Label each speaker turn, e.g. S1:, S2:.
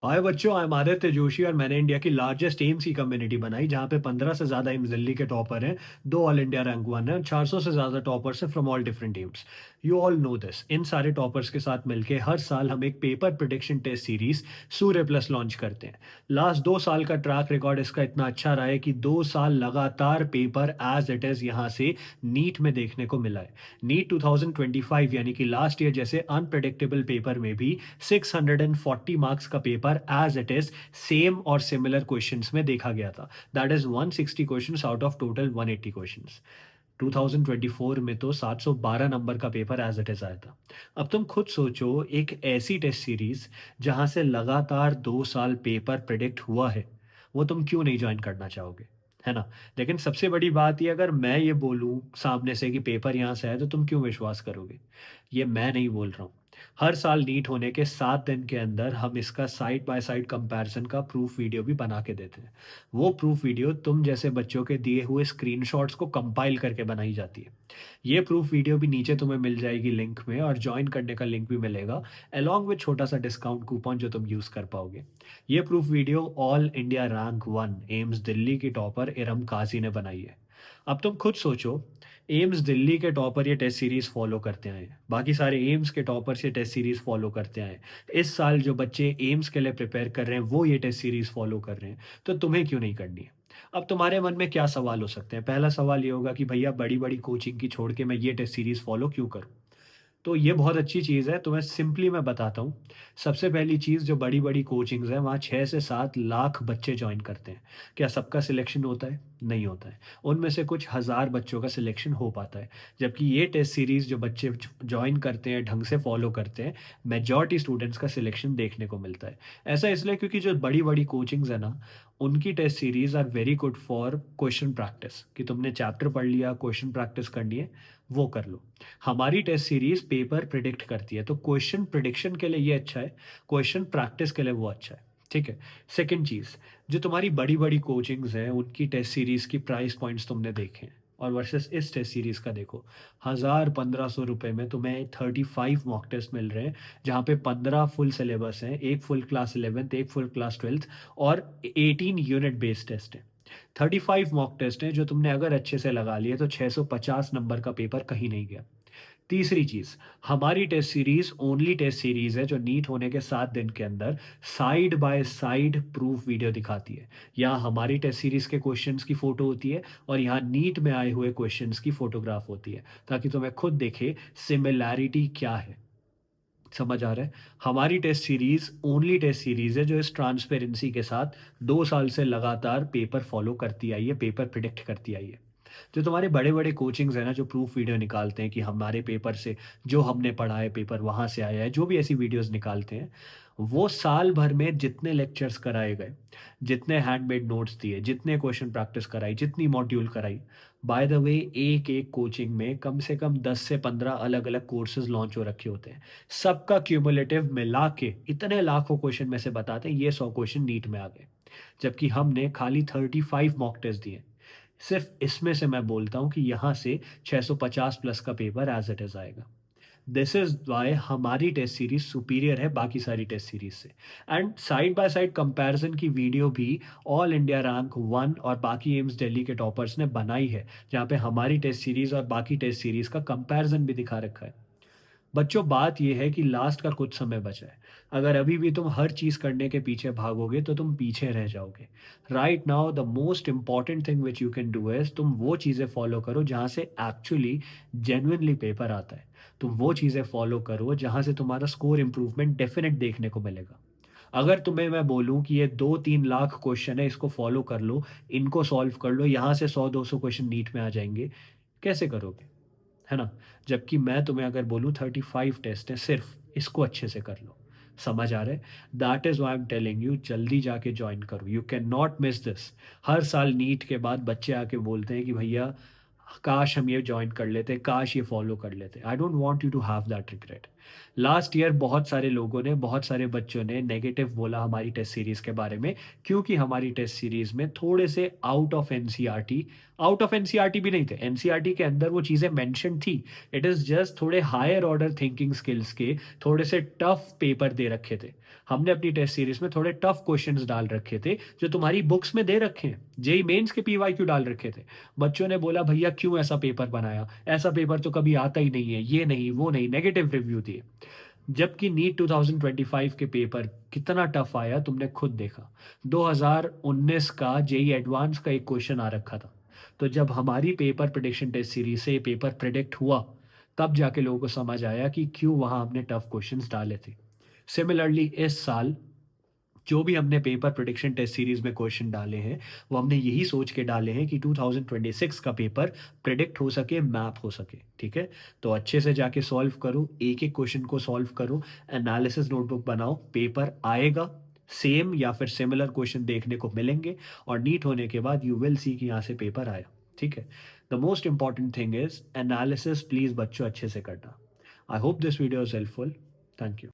S1: हाय बच्चों, I am Aditya Joshi और मैंने इंडिया की लार्जेस्ट एम्स की कम्युनिटी बनाई जहाँ पे 15 से ज़्यादा एम्स दिल्ली के टॉपर हैं, 2 ऑल इंडिया रैंक 1 हैं, 400 से ज़्यादा टॉपर्स हैं from all different AIIMS. You all know this. इन सारे टॉपर्स के साथ मिलके हर साल हम एक paper prediction test series Surya plus launch करते हैं। लास्ट 2 साल का ट्रैक रिकॉर्ड इसका इतना अच्छा रहा है कि 2 साल लगातार पेपर एज इट इज़ यहाँ से नीट में देखने को मिला है। नीट 2025 यानी कि लास्ट ईयर जैसे अनप्रेडिक्टेबल पेपर में भी 640 मार्क्स का paper as it is same और सिमिलर क्वेश्चंस में देखा गया था। That is 160 questions out of total 180 questions. 2024 में तो 712 नंबर का पेपर एज इट इज आया था। अब तुम खुद सोचो, एक ऐसी टेस्ट सीरीज जहां से लगातार 2 साल पेपर प्रिडिक्ट हुआ है, वो तुम क्यों नहीं ज्वाइन करना चाहोगे, है ना? लेकिन सबसे बड़ी बात ये, अगर मैं ये बोलूं सामने से कि पेपर यहाँ से आया, तो तुम क्यों विश्वास करोगे? ये मैं नहीं बोल रहा हूँ। हर साल नीट होने के 7 दिन के अंदर हम इसका साइड बाय साइड कंपैरिजन का प्रूफ वीडियो भी बना के देते हैं। वो प्रूफ वीडियो तुम जैसे बच्चों के दिए हुए स्क्रीनशॉट्स को कंपाइल करके बनाई जाती है। ये प्रूफ वीडियो भी नीचे तुम्हें मिल जाएगी लिंक में, और जॉइन करने का लिंक भी मिलेगा अलॉन्ग विद छोटा सा डिस्काउंट कूपन जो तुम यूज़ कर पाओगे। ये proof video all India rank 1 AIIMS Delhi की टॉपर इरम काजी ने बनाई है। अब तुम खुद सोचो, एम्स दिल्ली के टॉपर ये टेस्ट सीरीज फॉलो करते आए हैं, बाकी सारे एम्स के टॉपर्स ये टेस्ट सीरीज फॉलो करते आए हैं। इस साल जो बच्चे एम्स के लिए प्रिपेयर कर रहे हैं वो ये टेस्ट सीरीज फॉलो कर रहे हैं, तो तुम्हें क्यों नहीं करनी है? अब तुम्हारे मन में क्या सवाल हो सकते हैं? पहला सवाल ये होगा कि भैया बड़ी बड़ी कोचिंग की छोड़ के मैं ये टेस्ट सीरीज फॉलो क्यों करूं? तो ये बहुत अच्छी चीज़ है, तो मैं बताता हूँ। सबसे पहली चीज़, जो बड़ी-बड़ी कोचिंग्स हैं, वहाँ 6 से 7 लाख बच्चे जॉइन करते हैं। क्या सबका सिलेक्शन होता है? नहीं होता है। उनमें से कुछ हज़ार बच्चों का सिलेक्शन हो पाता है। जबकि ये टेस्ट सीरीज़ जो बच्चे जॉइन करते हैं, ढंग से फॉलो करते हैं, मेजॉरिटी स्टूडेंट्स का सिलेक्शन देखने को मिलता है। ऐसा इसलिए क्योंकि जो बड़ी-बड़ी कोचिंग्स हैं ना, उनकी test series are very good for question practice, कि तुमने चैप्टर पढ़ लिया, क्वेश्चन प्रैक्टिस करनी है, वो कर लो। हमारी टेस्ट सीरीज पेपर प्रिडिक्ट करती है, तो क्वेश्चन प्रिडिक्शन के लिए ये अच्छा है, क्वेश्चन प्रैक्टिस के लिए वो अच्छा है। ठीक है। सेकंड चीज, जो तुम्हारी बड़ी बड़ी कोचिंग्स हैं उनकी टेस्ट सीरीज की प्राइस पॉइंट्स तुमने देखे हैं, और वर्सेस इस टेस्ट सीरीज का देखो। 1,000-1,500 रुपए में तुम्हें 35 मॉक टेस्ट मिल रहे हैं, जहाँ पे 15 फुल सिलेबस हैं, एक फुल क्लास 11th, एक फुल क्लास 12th, और 18 यूनिट बेस्ड टेस्ट है। 35 मॉक टेस्ट हैं जो तुमने अगर अच्छे से लगा लिए तो 650 नंबर का पेपर कहीं नहीं गया। तीसरी चीज़, हमारी test series only test series है जो नीट होने के 7 दिन के अंदर side by side proof video दिखाती है। यहाँ हमारी टेस्ट सीरीज़ के क्वेश्चंस की फ़ोटो होती है, और यहाँ नीट में आए हुए क्वेश्चंस की फ़ोटोग्राफ होती है, ताकि तुम्हें खुद दिखे सिमिलैरिटी क्या है। समझ आ रहा है? हमारी test series only test series है जो इस ट्रांसपेरेंसी के साथ 2 साल से लगातार पेपर फॉलो करती आई है, पेपर प्रिडिक्ट करती आई है। जो तुम्हारे बड़े-बड़े कोचिंग्स हैं ना, जो प्रूफ वीडियो निकालते हैं कि हमारे पेपर से जो हमने पढ़ा है, पेपर वहाँ से आया है, जो भी ऐसी वीडियोज़ निकालते हैं, वो साल भर में जितने लेक्चर्स कराए गए, जितने हैंडमेड नोट्स दिए, जितने क्वेश्चन प्रैक्टिस कराई, जितनी मॉड्यूल कराई, बाय द वे एक-एक कोचिंग में कम से कम 10 से 15 अलग-अलग कोर्सेज़ लॉन्च हो रखे होते हैं। सबका क्यूमुलेटिव मिला के इतने लाखों क्वेश्चन में से बताते हैं ये 100 क्वेश्चन नीट में आ गए। जबकि हमने खाली 35 मॉक टेस्ट दिए। सिर्फ इसमें से मैं बोलता हूँ कि यहाँ से 650 प्लस का पेपर एज़ इट इज़ आएगा। दिस इज़ व्हाई हमारी टेस्ट सीरीज़ सुपीरियर है बाकी सारी टेस्ट सीरीज़ से। And side by side comparison की वीडियो भी ऑल इंडिया रैंक 1 और बाकी एम्स दिल्ली के टॉपर्स ने बनाई है, जहाँ पे हमारी टेस्ट सीरीज़ और बाकी टेस्ट सीरीज़ का कंपैरिज़न भी दिखा रखा है। बच्चों, बात ये है कि लास्ट का कुछ समय बचा है। अगर अभी भी तुम हर चीज़ करने के पीछे भागोगे तो तुम पीछे रह जाओगे। Right now the most important thing which you can do is, तुम वो चीज़ें फॉलो करो जहाँ से एक्चुअली जेन्युइनली पेपर आता है। तुम वो चीज़ें फॉलो करो जहाँ से तुम्हारा स्कोर इम्प्रूवमेंट डेफिनिट देखने को मिलेगा। अगर तुम्हें मैं बोलूँ कि ये 2-3 लाख क्वेश्चन है, इसको फॉलो कर लो, इनको सॉल्व कर लो, यहाँ से 100-200 क्वेश्चन नीट में आ जाएँगे, कैसे करोगे? है ना? जबकि मैं तुम्हें अगर बोलूँ 35 टेस्ट हैं सिर्फ़, इसको अच्छे से कर लो। समझ आ रहा है? That is why I am telling you, जल्दी जाके जॉइन करो, you can not miss this. हर साल नीट के बाद बच्चे आके बोलते हैं कि भैया काश हम ये जॉइन कर लेते, काश ये फॉलो कर लेते। I don't want you to have that regret. Last year बहुत सारे लोगों ने, बहुत सारे बच्चों ने नेगेटिव बोला हमारी टेस्ट सीरीज़ के बारे में, क्योंकि हमारी टेस्ट सीरीज़ में थोड़े से आउट ऑफ एनसीईआरटी भी नहीं थे। एनसीईआरटी के अंदर वो चीज़ें मेंशन थी। इट इज़ जस्ट थोड़े हायर ऑर्डर थिंकिंग स्किल्स के थोड़े से टफ पेपर दे रखे थे। हमने अपनी टेस्ट सीरीज़ में थोड़े टफ क्वेश्चंस डाल रखे थे, जो तुम्हारी बुक्स में दे रखे हैं। जेईई मेंस के पीवाईक्यू डाल रखे थे। बच्चों ने बोला, "भैया क्यों ऐसा पेपर बनाया? ऐसा पेपर तो कभी आता ही नहीं है, ये नहीं, वो नहीं", नेगेटिव रिव्यू दिए। जबकि नीट 2025 के पेपर कितना टफ आया तुमने खुद देखा। 2019 का जेईई एडवांस का एक क्वेश्चन आ रखा था। तो जब हमारी पेपर प्रेडिक्शन टेस्ट सीरीज से पेपर प्रेडिक्ट हुआ, तब जाके लोगों को समझ आया कि क्यों वहां हमने टफ क्वेश्चंस डाले थे। सिमिलरली इस साल जो भी हमने पेपर प्रेडिक्शन टेस्ट सीरीज में क्वेश्चन डाले हैं, वो हमने यही सोच के डाले हैं कि 2026 का पेपर प्रेडिक्ट हो सके, मैप हो सके, ठीक है? तो अच्छे से जाके सॉल्व करो, एक-एक क्वेश्चन को सॉल्व करो, एनालिसिस नोटबुक बनाओ, पेपर आएगा, सेम या फिर सिमिलर क्वेश्चन देखने को मिलेंगे और नीट होने के बाद यू विल सी कि यहाँ से पेपर आया, ठीक है? The most important thing is analysis please बच्चों अच्छे से करना। I hope this video is helpful. Thank you.